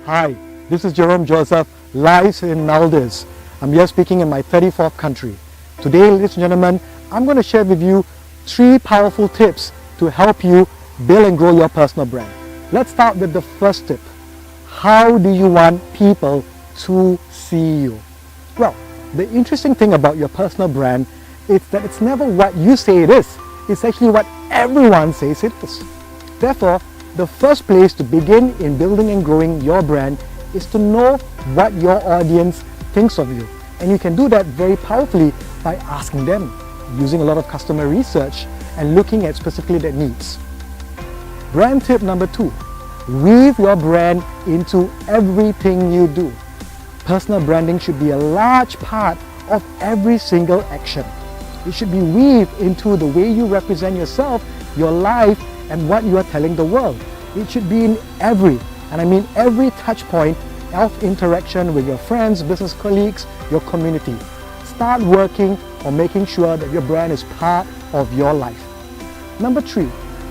Hi, this is Jerome Joseph, live in Maldives. I'm here speaking in my 34th country. Today, ladies and gentlemen, I'm going to share with you 3 powerful tips to help you build and grow your personal brand. Let's start with the first tip. How do you want people to see you? Well, the interesting thing about your personal brand is that it's never what you say it is. It's actually what everyone says it is. Therefore, the first place to begin in building and growing your brand is to know what your audience thinks of you. And you can do that very powerfully by asking them, using a lot of customer research and looking at specifically their needs. Brand tip number 2, weave your brand into everything you do. Personal branding should be a large part of every single action. It should be weaved into the way you represent yourself, your life, and what you are telling the world. It should be in every touch point of interaction with your friends, business colleagues, your community. Start working on making sure that your brand is part of your life. Number 3,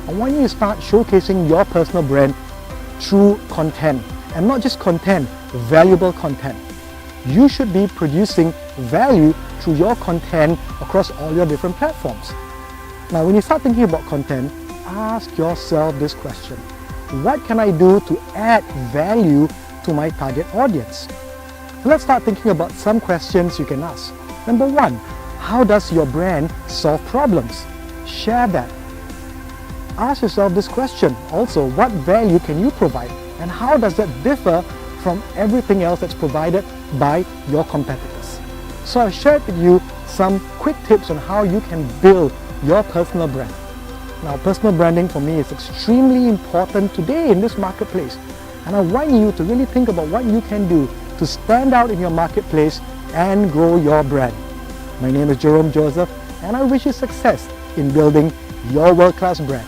I want you to start showcasing your personal brand through content, and not just content, valuable content. You should be producing value through your content across all your different platforms. Now, when you start thinking about content, ask yourself this question: what can I do to add value to my target audience? Let's start thinking about some questions you can ask. Number 1, how does your brand solve problems? Share that. Ask yourself this question also: what value can you provide, and how does that differ from everything else that's provided by your competitors? So I've shared with you some quick tips on how you can build your personal brand. Now, personal branding for me is extremely important today in this marketplace, and I want you to really think about what you can do to stand out in your marketplace and grow your brand. My name is Jerome Joseph, and I wish you success in building your world-class brand.